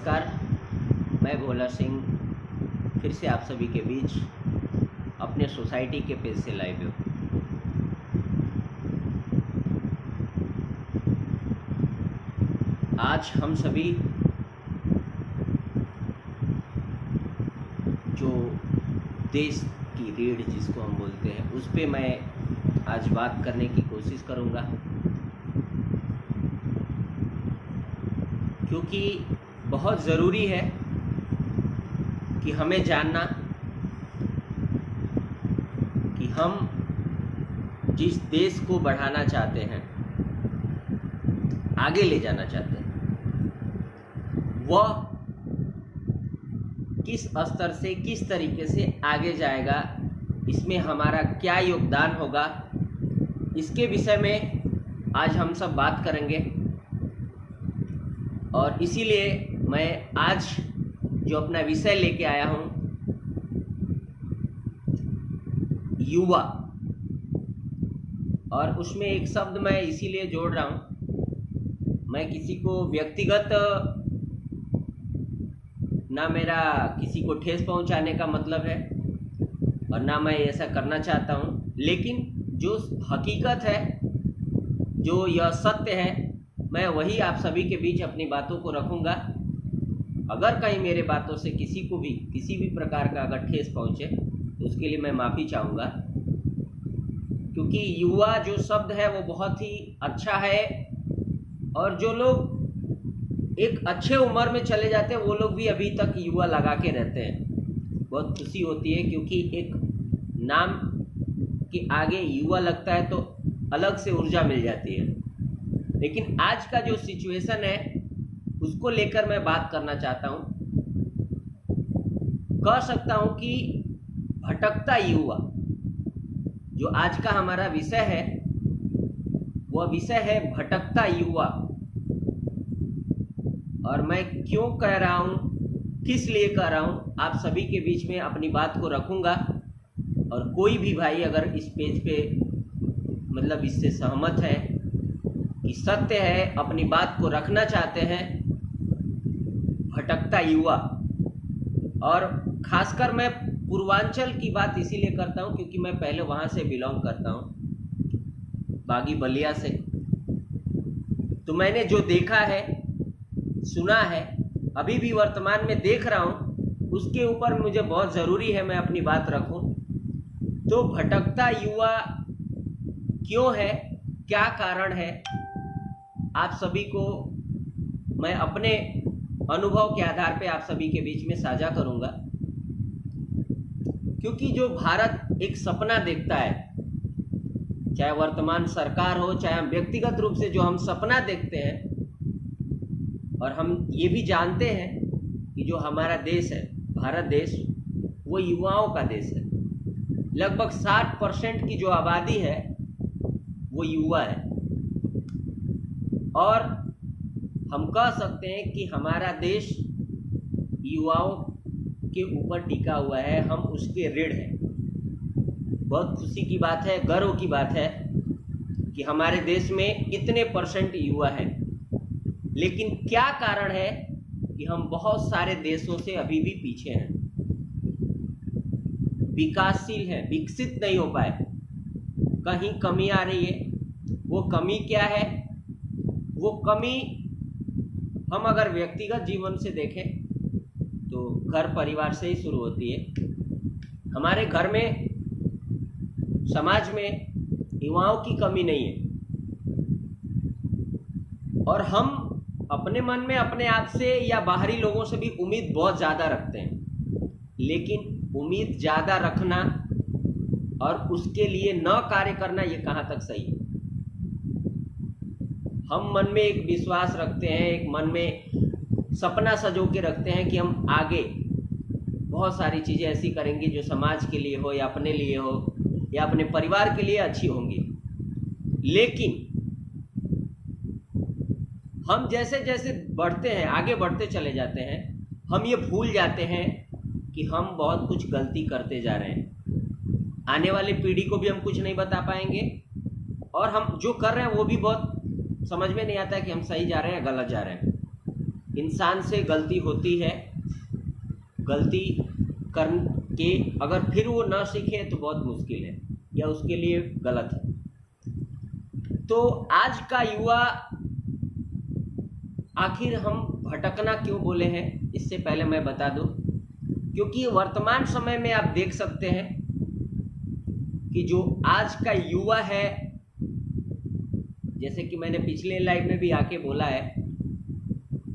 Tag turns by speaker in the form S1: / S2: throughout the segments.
S1: नमस्कार, मैं भोला सिंह फिर से आप सभी के बीच अपने सोसाइटी के पेज से लाइव हूँ। आज हम सभी जो देश की रीढ़ जिसको हम बोलते हैं उस पे मैं आज बात करने की कोशिश करूँगा, क्योंकि बहुत ज़रूरी है कि हमें जानना कि हम जिस देश को बढ़ाना चाहते हैं, आगे ले जाना चाहते हैं, वह किस स्तर से किस तरीके से आगे जाएगा, इसमें हमारा क्या योगदान होगा, इसके विषय में आज हम सब बात करेंगे। और इसीलिए मैं आज जो अपना विषय लेके आया हूँ, युवा, और उसमें एक शब्द मैं इसीलिए जोड़ रहा हूँ, मैं किसी को व्यक्तिगत ना मेरा किसी को ठेस पहुँचाने का मतलब है और ना मैं ऐसा करना चाहता हूँ, लेकिन जो हकीकत है, जो यह सत्य है, मैं वही आप सभी के बीच अपनी बातों को रखूँगा। अगर कहीं मेरे बातों से किसी को भी किसी भी प्रकार का अगर ठेस पहुँचे तो उसके लिए मैं माफ़ी चाहूँगा, क्योंकि युवा जो शब्द है वो बहुत ही अच्छा है। और जो लोग एक अच्छे उम्र में चले जाते हैं वो लोग भी अभी तक युवा लगा के रहते हैं। बहुत खुशी होती है, क्योंकि एक नाम के आगे युवा लगता है तो अलग से ऊर्जा मिल जाती है। लेकिन आज का जो सिचुएशन है उसको लेकर मैं बात करना चाहता हूँ। कह सकता हूँ कि भटकता युवा जो आज का हमारा विषय है, वह विषय है भटकता युवा। और मैं क्यों कह रहा हूँ, किस लिए कह रहा हूँ, आप सभी के बीच में अपनी बात को रखूँगा। और कोई भी भाई अगर इस पेज पे मतलब इससे सहमत है कि सत्य है, अपनी बात को रखना चाहते हैं, भटकता युवा। और खासकर मैं पूर्वांचल की बात इसीलिए करता हूं क्योंकि मैं पहले वहां से बिलोंग करता हूं, बागी बलिया से। तो मैंने जो देखा है, सुना है, अभी भी वर्तमान में देख रहा हूं, उसके ऊपर मुझे बहुत ज़रूरी है मैं अपनी बात रखूं। तो भटकता युवा क्यों है, क्या कारण है, आप सभी को मैं अपने अनुभव के आधार पे आप सभी के बीच में साझा करूंगा। क्योंकि जो भारत एक सपना देखता है, चाहे वर्तमान सरकार हो, चाहे हम व्यक्तिगत रूप से जो हम सपना देखते हैं, और हम ये भी जानते हैं कि जो हमारा देश है, भारत देश, वो युवाओं का देश है। लगभग 60% की जो आबादी है वो युवा है। और हम कह सकते हैं कि हमारा देश युवाओं के ऊपर टिका हुआ है, हम उसके ऋण हैं। बहुत खुशी की बात है, गर्व की बात है कि हमारे देश में इतने % युवा हैं। लेकिन क्या कारण है कि हम बहुत सारे देशों से अभी भी पीछे हैं, विकासशील हैं, विकसित नहीं हो पाए, कहीं कमी आ रही है। वो कमी क्या है? वो कमी हम अगर व्यक्तिगत जीवन से देखें तो घर परिवार से ही शुरू होती है। हमारे घर में, समाज में युवाओं की कमी नहीं है, और हम अपने मन में अपने आप से या बाहरी लोगों से भी उम्मीद बहुत ज़्यादा रखते हैं। लेकिन उम्मीद ज़्यादा रखना और उसके लिए न कार्य करना, ये कहाँ तक सही है? हम मन में एक विश्वास रखते हैं, एक मन में सपना सजो के रखते हैं कि हम आगे बहुत सारी चीज़ें ऐसी करेंगे जो समाज के लिए हो, या अपने लिए हो, या अपने परिवार के लिए अच्छी होंगी। लेकिन हम जैसे जैसे बढ़ते हैं, आगे बढ़ते चले जाते हैं, हम ये भूल जाते हैं कि हम बहुत कुछ गलती करते जा रहे हैं। आने वाली पीढ़ी को भी हम कुछ नहीं बता पाएंगे, और हम जो कर रहे हैं वो भी बहुत समझ में नहीं आता है कि हम सही जा रहे हैं या गलत जा रहे हैं। इंसान से गलती होती है, गलती करके अगर फिर वो ना सीखे तो बहुत मुश्किल है या उसके लिए गलत है। तो आज का युवा, आखिर हम भटकना क्यों बोले हैं, इससे पहले मैं बता दूं, क्योंकि वर्तमान समय में आप देख सकते हैं कि जो आज का युवा है, जैसे कि मैंने पिछले लाइव में भी आके बोला है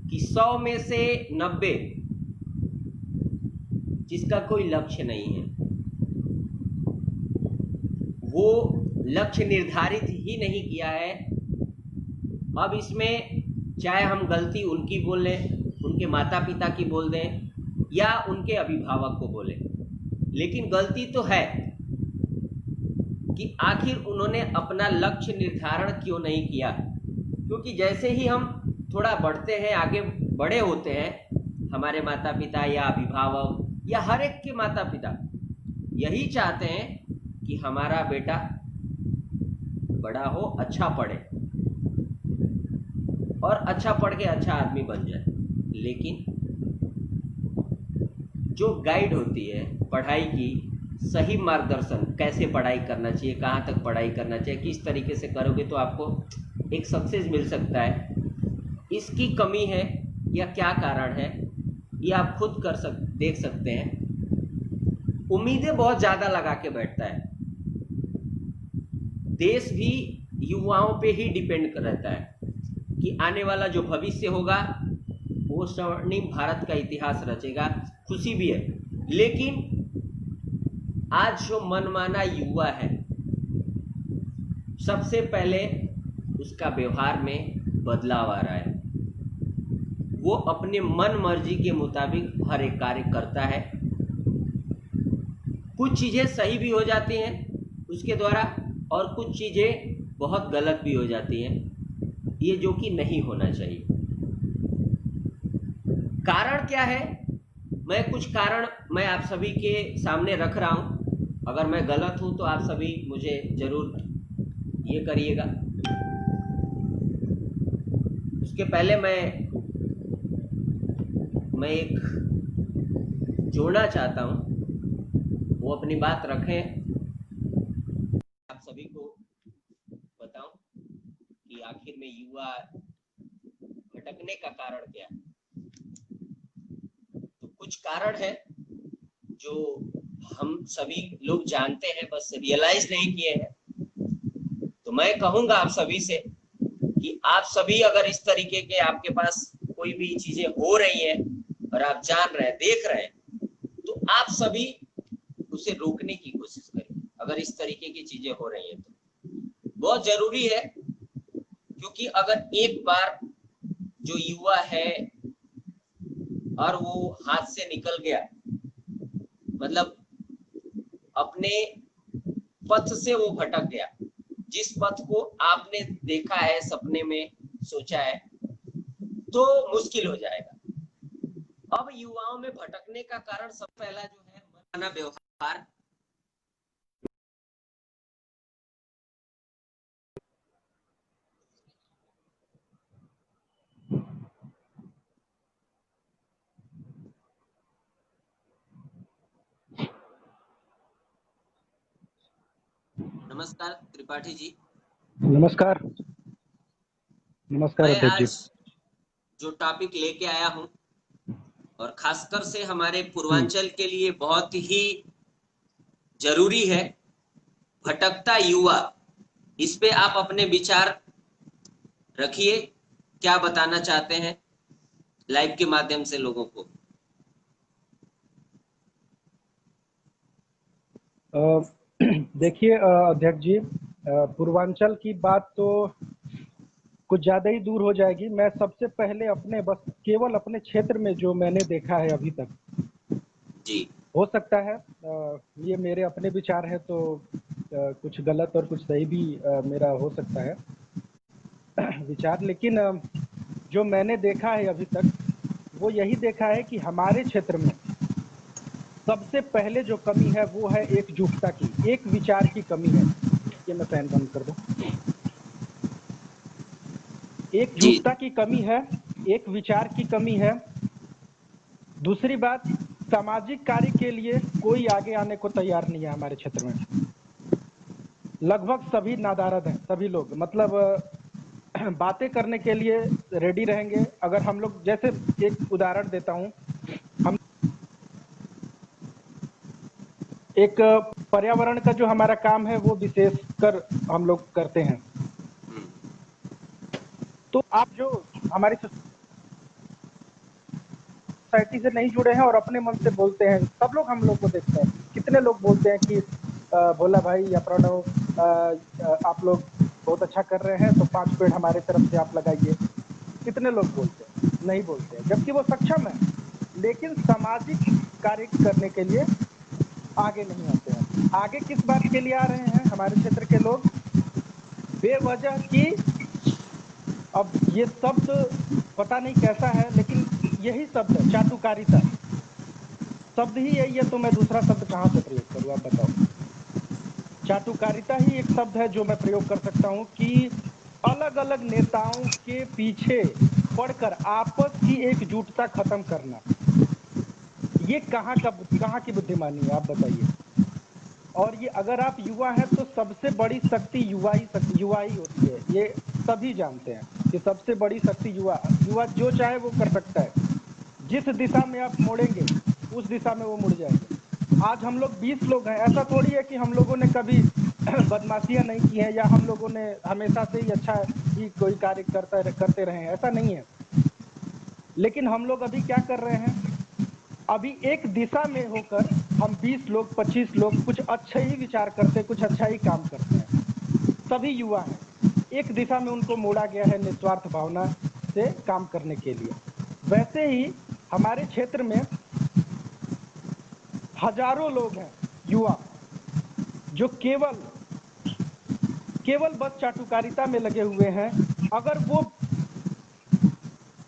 S1: कि 100 में से 90 जिसका कोई लक्ष्य नहीं है, वो लक्ष्य निर्धारित ही नहीं किया है। अब इसमें चाहे हम गलती उनकी बोल लें, उनके माता पिता की बोल दें या उनके अभिभावक को बोले, लेकिन गलती तो है कि आखिर उन्होंने अपना लक्ष्य निर्धारण क्यों नहीं किया। क्योंकि जैसे ही हम थोड़ा बढ़ते हैं, आगे बड़े होते हैं, हमारे माता पिता या अभिभावक या हर एक के माता पिता यही चाहते हैं कि हमारा बेटा बड़ा हो, अच्छा पढ़े और अच्छा पढ़ के अच्छा आदमी बन जाए। लेकिन जो गाइड होती है पढ़ाई की, सही मार्गदर्शन, कैसे पढ़ाई करना चाहिए, कहाँ तक पढ़ाई करना चाहिए, किस तरीके से करोगे तो आपको एक सक्सेस मिल सकता है, इसकी कमी है या क्या कारण है, ये आप खुद देख सकते हैं। उम्मीदें बहुत ज़्यादा लगा के बैठता है। देश भी युवाओं पे ही डिपेंड रहता है कि आने वाला जो भविष्य होगा वो स्वर्णिम भारत का इतिहास रचेगा। खुशी भी है, लेकिन आज जो मनमाना युवा है, सबसे पहले उसका व्यवहार में बदलाव आ रहा है। वो अपने मन मर्जी के मुताबिक हर एक कार्य करता है। कुछ चीज़ें सही भी हो जाती हैं उसके द्वारा और कुछ चीज़ें बहुत गलत भी हो जाती हैं, ये जो कि नहीं होना चाहिए। कारण क्या है, मैं कुछ कारण मैं आप सभी के सामने रख रहा हूं। अगर मैं गलत हूं तो आप सभी मुझे जरूर ये करिएगा। उसके पहले मैं एक जोड़ना चाहता हूं, वो अपनी बात रखें, आप सभी को बताऊं कि आखिर में युवा भटकने का कारण क्या है। तो कुछ कारण है जो हम सभी लोग जानते हैं, बस रियलाइज नहीं किए हैं। तो मैं कहूंगा आप सभी से कि आप सभी अगर इस तरीके के आपके पास कोई भी चीजें हो रही हैं और आप जान रहे हैं, देख रहे हैं, तो आप सभी उसे रोकने की कोशिश करें। अगर इस तरीके की चीजें हो रही हैं तो बहुत जरूरी है, क्योंकि अगर एक बार जो युवा है और वो हाथ से निकल गया, मतलब अपने पथ से वो भटक गया, जिस पथ को आपने देखा है, सपने में सोचा है, तो मुश्किल हो जाएगा। अब युवाओं में भटकने का कारण सबसे पहला जो है मनमाना व्यवहार। नमस्कार त्रिपाठी जी।
S2: नमस्कार। नमस्कार
S1: मैं
S2: अध्यक्ष जी।
S1: आज जो टॉपिक लेके आया हूं, और खासकर से हमारे पूर्वांचल के लिए बहुत ही जरूरी है, भटकता युवा। इस पे आप अपने विचार रखिए, क्या बताना चाहते हैं लाइव के माध्यम से लोगों को।
S2: देखिए अध्यक्ष जी, पूर्वांचल की बात तो कुछ ज़्यादा ही दूर हो जाएगी। मैं सबसे पहले केवल अपने क्षेत्र में जो मैंने देखा है अभी तक
S1: जी,
S2: हो सकता है ये मेरे अपने विचार है, तो कुछ गलत और कुछ सही भी मेरा हो सकता है विचार, लेकिन जो मैंने देखा है अभी तक वो यही देखा है कि हमारे क्षेत्र में सबसे पहले जो कमी है वो है एकजुटता की, एक विचार की कमी है। ये मैं फैन बंद कर दूं।
S1: जी,
S2: एकजुटता की कमी है एक विचार की कमी है। दूसरी बात, सामाजिक कार्य के लिए कोई आगे आने को तैयार नहीं है हमारे क्षेत्र में। लगभग सभी नादारद हैं, सभी लोग, मतलब बातें करने के लिए रेडी रहेंगे। अगर हम लोग, जैसे एक उदाहरण देता हूं, हम एक पर्यावरण का जो हमारा काम है वो विशेषकर हम लोग करते हैं। तो आप जो हमारी सोसाइटी से नहीं जुड़े हैं और अपने मन से बोलते हैं, सब लोग हम लोग को देखते हैं। कितने लोग बोलते हैं कि भोला भाई या प्रणव, आप लोग बहुत अच्छा कर रहे हैं, तो 5 पेड़ हमारे तरफ से आप लगाइए। कितने लोग बोलते हैं? नहीं बोलते हैं, जबकि वो सक्षम है, लेकिन सामाजिक कार्य करने के लिए आगे नहीं आते हैं। आगे किस बात के लिए आ रहे हैं हमारे क्षेत्र के लोग? बेवजह की, अब ये शब्द पता नहीं कैसा है, लेकिन यही शब्द है, चाटुकारिता। शब्द ही यही है, तो मैं दूसरा शब्द कहाँ से प्रयोग करूँ, आप बताओ। चाटुकारिता ही एक शब्द है जो मैं प्रयोग कर सकता हूँ कि अलग अलग नेताओं के पीछे पड़कर आपस की एकजुटता खत्म करना। ये कहाँ की बुद्धिमानी है, आप बताइए। और ये अगर आप युवा हैं तो सबसे बड़ी शक्ति युवा ही होती है। ये सभी जानते हैं कि सबसे बड़ी शक्ति युवा जो चाहे वो कर सकता है। जिस दिशा में आप मोड़ेंगे उस दिशा में वो मुड़ जाएंगे। आज हम लोग 20 लोग हैं, ऐसा थोड़ी है कि हम लोगों ने कभी बदमाशियां नहीं की हैं या हम लोगों ने हमेशा से ही अच्छा ही कोई कार्य करते रहे हैं, ऐसा नहीं है। लेकिन हम लोग अभी क्या कर रहे हैं, अभी एक दिशा में होकर हम 20 लोग 25 लोग कुछ अच्छे ही विचार करते, कुछ अच्छा ही काम करते हैं। सभी युवा हैं, एक दिशा में उनको मोड़ा गया है निस्वार्थ भावना से काम करने के लिए। वैसे ही हमारे क्षेत्र में हजारों लोग हैं युवा, जो केवल बस चाटुकारिता में लगे हुए हैं। अगर वो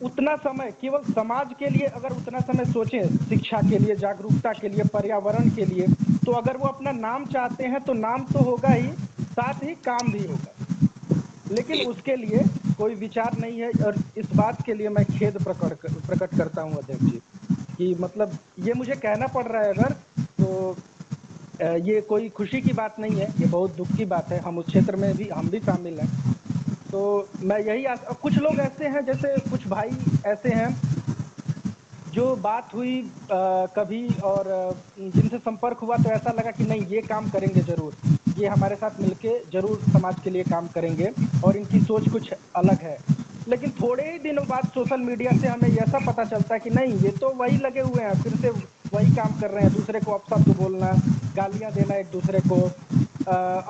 S2: उतना समय केवल समाज के लिए, अगर उतना समय सोचें, शिक्षा के लिए, जागरूकता के लिए, पर्यावरण के लिए, तो अगर वो अपना नाम चाहते हैं तो नाम तो होगा ही, साथ ही काम भी होगा। लेकिन उसके लिए कोई विचार नहीं है। और इस बात के लिए मैं खेद प्रकट करता हूं अध्यक्ष जी, कि मतलब ये मुझे कहना पड़ रहा है अगर, तो ये कोई खुशी की बात नहीं है, ये बहुत दुख की बात है। हम उस क्षेत्र में भी, हम भी शामिल हैं। तो मैं यही कुछ लोग ऐसे हैं, जैसे कुछ भाई ऐसे हैं जो बात हुई कभी, और जिनसे संपर्क हुआ तो ऐसा लगा कि नहीं, ये काम करेंगे जरूर, ये हमारे साथ मिलके जरूर समाज के लिए काम करेंगे, और इनकी सोच कुछ अलग है। लेकिन थोड़े ही दिनों बाद सोशल मीडिया से हमें ऐसा पता चलता है कि नहीं, ये तो वही लगे हुए हैं, फिर से वही काम कर रहे हैं, दूसरे को अपशब्द बोलना, गालियां देना एक दूसरे को,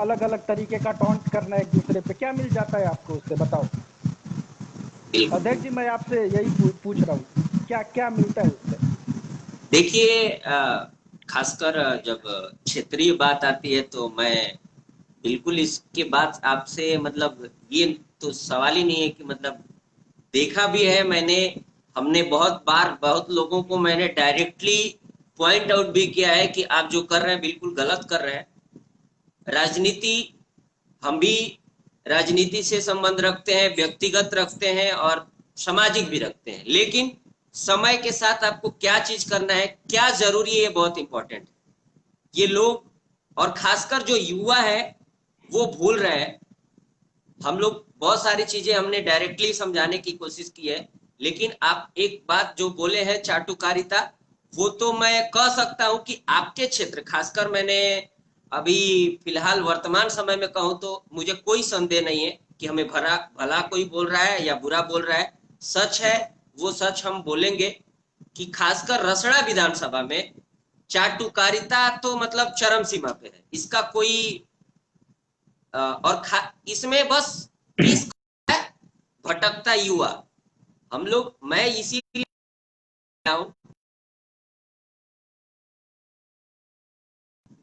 S2: अलग अलग तरीके का टॉन्ट करना एक दूसरे पे। क्या मिल जाता है आपको उससे, बताओ अध्यक्ष जी। मैं आपसे यही पूछ रहा हूँ, क्या क्या मिलता है उससे?
S1: देखिए, खासकर जब क्षेत्रीय बात आती है तो मैं बिल्कुल इसके बाद आपसे, मतलब ये तो सवाल ही नहीं है कि, मतलब देखा भी है मैंने, हमने बहुत बार बहुत लोगों को मैंने डायरेक्टली पॉइंट आउट भी किया है कि आप जो कर रहे हैं बिल्कुल गलत कर रहे हैं। राजनीति, हम भी राजनीति से संबंध रखते हैं, व्यक्तिगत रखते हैं और सामाजिक भी रखते हैं, लेकिन समय के साथ आपको क्या चीज करना है, क्या जरूरी है, ये बहुत इंपॉर्टेंट है। ये लोग, और खासकर जो युवा है, वो भूल रहे हैं। हम लोग बहुत सारी चीजें हमने डायरेक्टली समझाने की कोशिश की है, लेकिन आप एक बात जो बोले हैं चाटुकारिता, वो तो मैं कह सकता हूं कि आपके क्षेत्र, खासकर मैंने अभी फिलहाल वर्तमान समय में कहूं तो मुझे कोई संदेह नहीं है कि हमें भला भला कोई बोल रहा है या बुरा बोल रहा है। सच है, वो सच हम बोलेंगे कि खासकर रसड़ा विधानसभा में चाटुकारिता तो मतलब चरम सीमा पे है। इसका कोई और इसमें बस किस है, भटकता युवा। हम लोग, मैं इसीलिए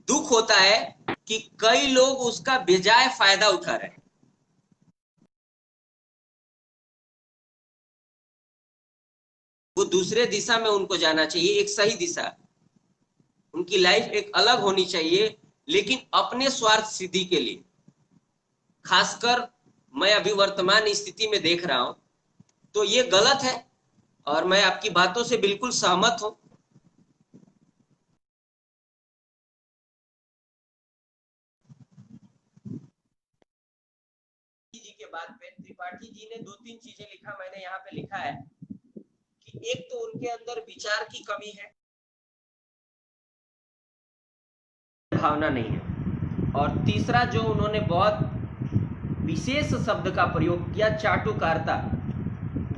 S1: दुख होता है कि कई लोग उसका बेजाय फायदा उठा रहे हैं। वो दूसरे दिशा में उनको जाना चाहिए, एक सही दिशा, उनकी लाइफ एक अलग होनी चाहिए, लेकिन अपने स्वार्थ सिद्धि के लिए। खासकर मैं अभी वर्तमान स्थिति में देख रहा हूं, तो ये गलत है। और मैं आपकी बातों से बिल्कुल सहमत हूं। जी के बाद पे त्रिपाठी जी ने 2-3 चीजें लिखा, मैंने यहाँ पे लिखा है कि एक तो उनके अंदर विचार की कमी है, भावना नहीं है, और तीसरा जो उन्होंने बहुत विशेष शब्द का प्रयोग किया, चाटुकारिता,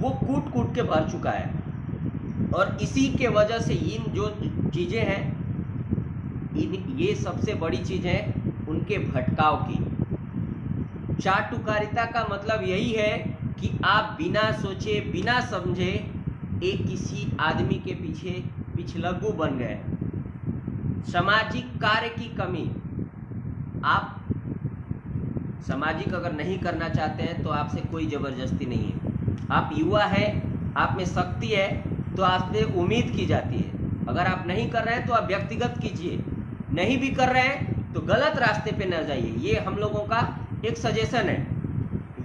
S1: वो कूट कूट के भर चुका है। और इसी के वजह से इन जो चीजें हैं, ये सबसे बड़ी चीज है उनके भटकाव की। चाटुकारिता का मतलब यही है कि आप बिना सोचे बिना समझे एक किसी आदमी के पीछे पिछलग्गू बन गए। सामाजिक कार्य की कमी, आप सामाजिक अगर नहीं करना चाहते हैं तो आपसे कोई जबरदस्ती नहीं है। आप युवा है, आप में शक्ति है, तो आपसे उम्मीद की जाती है। अगर आप नहीं कर रहे हैं तो आप व्यक्तिगत कीजिए, नहीं भी कर रहे हैं तो गलत रास्ते पे न जाइए। ये हम लोगों का एक सजेशन है।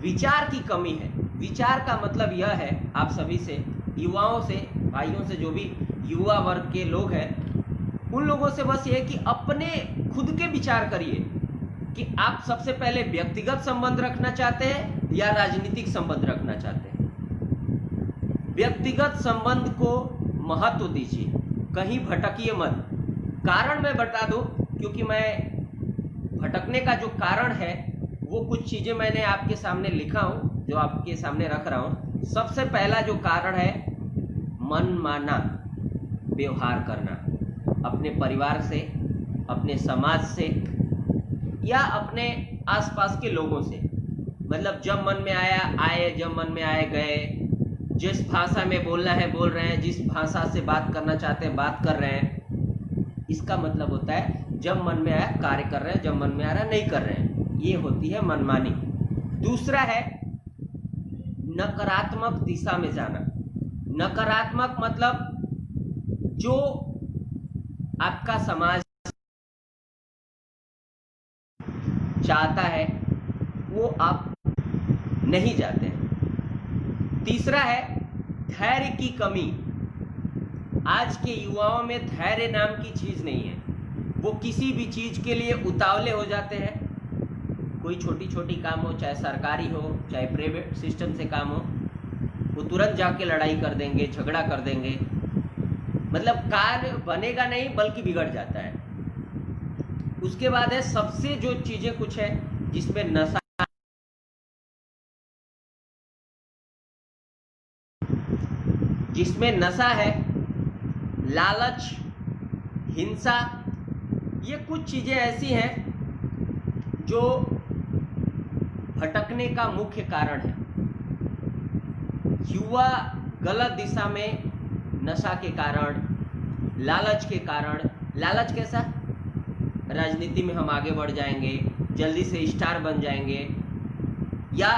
S1: विचार की कमी है। विचार का मतलब यह है, आप सभी से, युवाओं से, भाइयों से, जो भी युवा वर्ग के लोग हैं, उन लोगों से बस ये कि अपने खुद के विचार करिए कि आप सबसे पहले व्यक्तिगत संबंध रखना चाहते हैं या राजनीतिक संबंध रखना चाहते हैं। व्यक्तिगत संबंध को महत्व दीजिए, कहीं भटकिए मत। कारण मैं बता दूं, क्योंकि मैं भटकने का जो कारण है वो कुछ चीजें मैंने आपके सामने लिखा हूं, जो आपके सामने रख रहा हूं। सबसे पहला जो कारण है, मनमाना व्यवहार करना अपने परिवार से, अपने समाज से या अपने आसपास के लोगों से। मतलब जब मन में आया आए, जब मन में आए गए, जिस भाषा में बोलना है बोल रहे हैं, जिस भाषा से बात करना चाहते हैं बात कर रहे हैं। इसका मतलब होता है जब मन में आया कार्य कर रहे हैं, जब मन में आ रहा नहीं कर रहे हैं। ये होती है मनमानी। दूसरा है नकारात्मक दिशा में जाना। नकारात्मक मतलब जो आपका समाज चाहता है वो आप नहीं जाते हैं। तीसरा है धैर्य की कमी। आज के युवाओं में धैर्य नाम की चीज नहीं है। वो किसी भी चीज के लिए उतावले हो जाते हैं। कोई छोटी छोटी काम हो, चाहे सरकारी हो चाहे प्राइवेट सिस्टम से काम हो, वो तुरंत जाके लड़ाई कर देंगे, झगड़ा कर देंगे। मतलब कार्य बनेगा नहीं बल्कि बिगड़ जाता है। उसके बाद है सबसे जो चीजें कुछ है जिसमें नशा, जिसमें नशा है, लालच, हिंसा, ये कुछ चीजें ऐसी हैं जो भटकने का मुख्य कारण है। युवा गलत दिशा में नशा के कारण, लालच के कारण। लालच कैसा? राजनीति में हम आगे बढ़ जाएंगे, जल्दी से स्टार बन जाएंगे या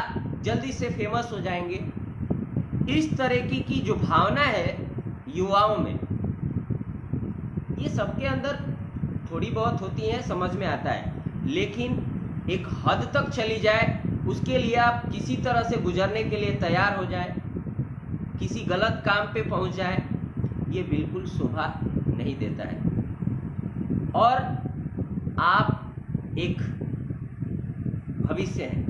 S1: जल्दी से फेमस हो जाएंगे। इस तरह की जो भावना है युवाओं में, ये सबके अंदर थोड़ी बहुत होती है, समझ में आता है। लेकिन एक हद तक चली जाए, उसके लिए आप किसी तरह से गुजरने के लिए तैयार हो जाए, किसी गलत काम पे पहुंच जाए, ये बिल्कुल शोभा नहीं देता है। और आप एक भविष्य हैं,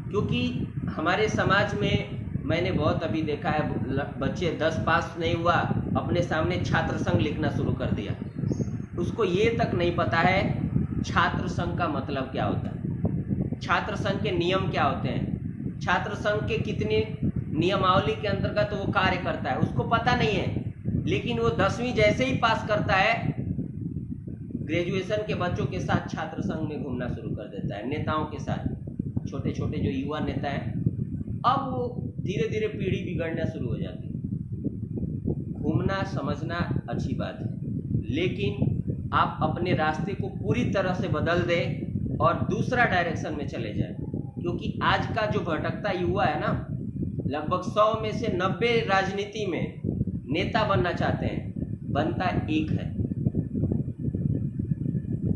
S1: क्योंकि हमारे समाज में मैंने बहुत अभी देखा है, बच्चे 10 पास नहीं हुआ, अपने सामने छात्र संघ लिखना शुरू कर दिया। उसको ये तक नहीं पता है छात्र संघ का मतलब क्या होता है, छात्र संघ के नियम क्या होते हैं, छात्र संघ के कितनी नियमावली के अंतर्गत वो कार्य करता है, उसको पता नहीं है। लेकिन वो 10वीं जैसे ही पास करता है, ग्रेजुएशन के बच्चों के साथ छात्र संघ में घूमना शुरू कर देता है, नेताओं के साथ। छोटे छोटे जो युवा नेता हैं, अब वो धीरे धीरे पीढ़ी बिगड़ना शुरू हो जाती है। घूमना समझना अच्छी बात है, लेकिन आप अपने रास्ते को पूरी तरह से बदल दें और दूसरा डायरेक्शन में चले जाएं। क्योंकि आज का जो भटकता युवा है ना, लगभग 100 में से 90 राजनीति में नेता बनना चाहते हैं, बनता एक है,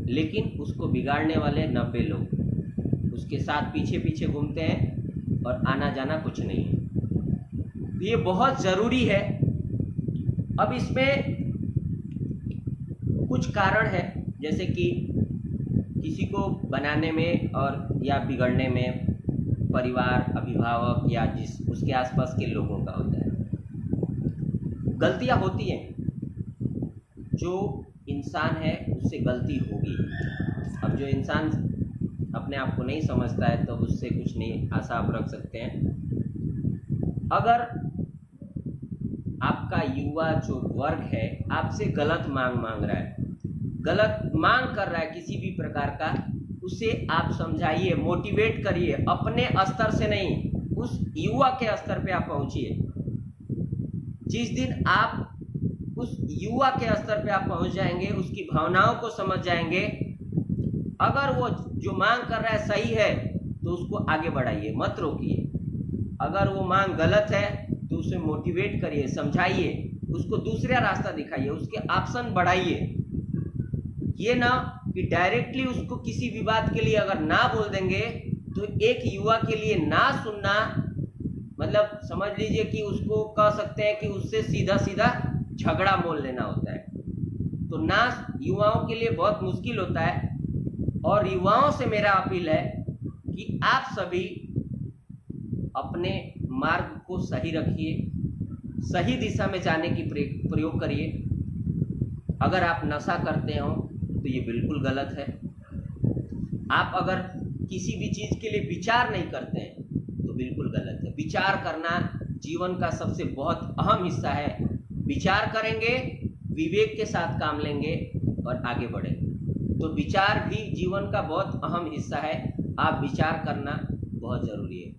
S1: लेकिन उसको बिगाड़ने वाले 90 लोग उसके साथ पीछे पीछे घूमते हैं और आना जाना कुछ नहीं है। तो ये बहुत ज़रूरी है। अब इसमें कुछ कारण है, जैसे कि किसी को बनाने में और या बिगड़ने में परिवार, अभिभावक या जिस उसके आसपास के लोगों का होता है। गलतियां होती हैं, जो इंसान है उससे गलती होगी। अब जो इंसान अपने आप को नहीं समझता है तो उससे कुछ नहीं आशा आप रख सकते हैं। अगर आपका युवा जो वर्ग है आपसे गलत मांग रहा है, गलत मांग कर रहा है किसी भी प्रकार का, उसे आप समझाइए, मोटिवेट करिए। अपने स्तर से नहीं, उस युवा के स्तर पे आप पहुंचिए। जिस दिन आप उस युवा के स्तर पे आप पहुंच जाएंगे, उसकी भावनाओं को समझ जाएंगे, अगर वो जो मांग कर रहा है सही है तो उसको आगे बढ़ाइए, मत रोकिए। अगर वो मांग गलत है तो उसे मोटिवेट करिए, समझाइए, उसको दूसरा रास्ता दिखाइए, उसके ऑप्शन बढ़ाइए। ये ना कि डायरेक्टली उसको किसी भी बात के लिए अगर ना बोल देंगे तो एक युवा के लिए ना सुनना मतलब समझ लीजिए कि उसको कह सकते हैं कि उससे सीधा सीधा झगड़ा मोल लेना होता है। तो ना युवाओं के लिए बहुत मुश्किल होता है। और युवाओं से मेरा अपील है कि आप सभी अपने मार्ग को सही रखिए, सही दिशा में जाने की प्रयोग करिए। अगर आप नशा करते हो तो ये बिल्कुल गलत है। आप अगर किसी भी चीज के लिए विचार नहीं करते हैं तो बिल्कुल गलत है। विचार करना जीवन का सबसे बहुत अहम हिस्सा है। विचार करेंगे, विवेक के साथ काम लेंगे और आगे बढ़ेंगे। तो विचार भी जीवन का बहुत अहम हिस्सा है। आप विचार करना बहुत जरूरी है।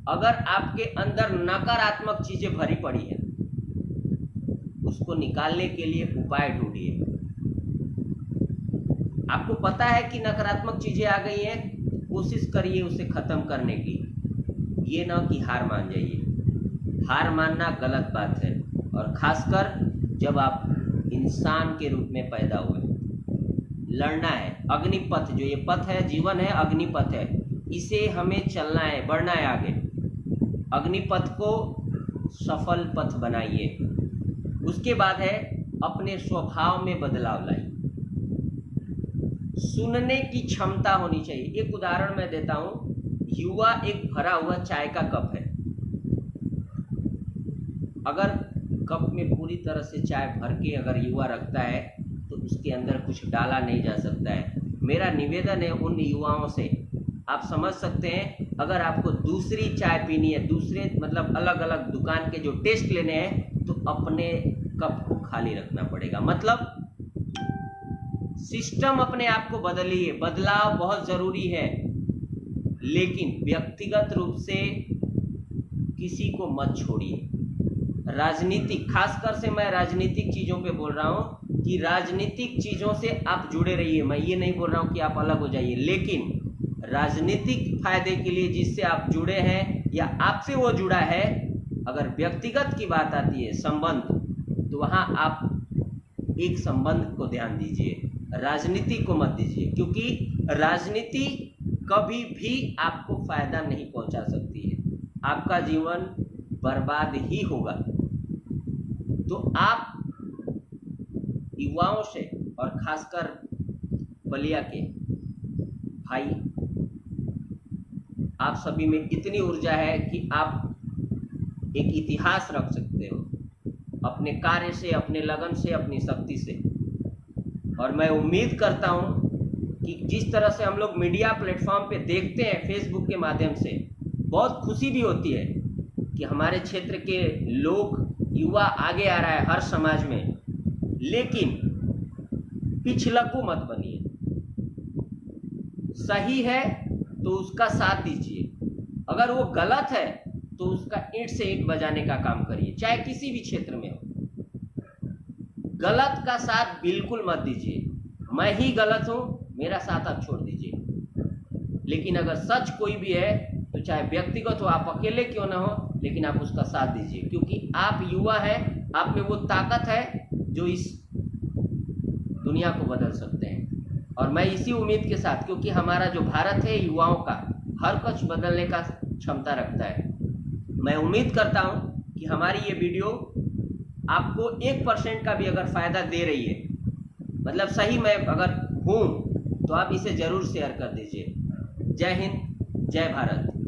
S1: अगर आपके अंदर नकारात्मक चीजें भरी पड़ी है, उसको निकालने के लिए उपाय ढूंढिए। आपको पता है कि नकारात्मक चीजें आ गई हैं, कोशिश करिए उसे खत्म करने की। ये ना कि हार मान जाइए। हार मानना गलत बात है, और खासकर जब आप इंसान के रूप में पैदा हुए। लड़ना है, अग्निपथ जो ये पथ है, जीवन है, अग्निपथ है, इसे हमें चलना है, बढ़ना है आगे। अग्निपथ को सफल पथ बनाइए। उसके बाद है अपने स्वभाव में बदलाव लाइए। सुनने की क्षमता होनी चाहिए। एक उदाहरण मैं देता हूं। युवा एक भरा हुआ चाय का कप है। अगर कप में पूरी तरह से चाय भर के अगर युवा रखता है तो उसके अंदर कुछ डाला नहीं जा सकता है। मेरा निवेदन है उन युवाओं से, आप समझ सकते हैं, अगर आपको दूसरी चाय पीनी है, दूसरे मतलब अलग अलग दुकान के जो टेस्ट लेने हैं, तो अपने कप को खाली रखना पड़ेगा। मतलब सिस्टम अपने आप को बदलिए। बदलाव बहुत जरूरी है, लेकिन व्यक्तिगत रूप से किसी को मत छोड़िए। राजनीतिक, खासकर से मैं राजनीतिक चीजों पे बोल रहा हूं कि राजनीतिक चीजों से आप जुड़े रहिए। मैं ये नहीं बोल रहा हूं कि आप अलग हो जाइए, लेकिन राजनीतिक फायदे के लिए जिससे आप जुड़े हैं या आपसे वो जुड़ा है, अगर व्यक्तिगत की बात आती है, संबंध, तो वहां आप एक संबंध को ध्यान दीजिए, राजनीति को मत दीजिए। क्योंकि राजनीति कभी भी आपको फायदा नहीं पहुंचा सकती है, आपका जीवन बर्बाद ही होगा। तो आप युवाओं से और खासकर बलिया के भाई, आप सभी में इतनी ऊर्जा है कि आप एक इतिहास रख सकते हो अपने कार्य से, अपने लगन से, अपनी शक्ति से। और मैं उम्मीद करता हूं कि जिस तरह से हम लोग मीडिया प्लेटफॉर्म पे देखते हैं, फेसबुक के माध्यम से, बहुत खुशी भी होती है कि हमारे क्षेत्र के लोग, युवा आगे आ रहा है हर समाज में। लेकिन पिछलक्कू मत बनिए। सही है तो उसका साथ दीजिए, अगर वो गलत है तो उसका ईंट से ईंट बजाने का काम करिए, चाहे किसी भी क्षेत्र में हो। गलत का साथ बिल्कुल मत दीजिए। मैं ही गलत हूं, मेरा साथ आप छोड़ दीजिए। लेकिन अगर सच कोई भी है तो चाहे व्यक्तिगत हो, आप अकेले क्यों ना हो, लेकिन आप उसका साथ दीजिए। क्योंकि आप युवा हैं, आप में वो ताकत है जो इस दुनिया को बदल सकते हैं। और मैं इसी उम्मीद के साथ, क्योंकि हमारा जो भारत है युवाओं का हर कुछ बदलने का क्षमता रखता है, मैं उम्मीद करता हूं कि हमारी ये वीडियो आपको 1% का भी अगर फ़ायदा दे रही है, मतलब सही मैं अगर हूँ, तो आप इसे ज़रूर शेयर कर दीजिए। जय हिंद, जय भारत।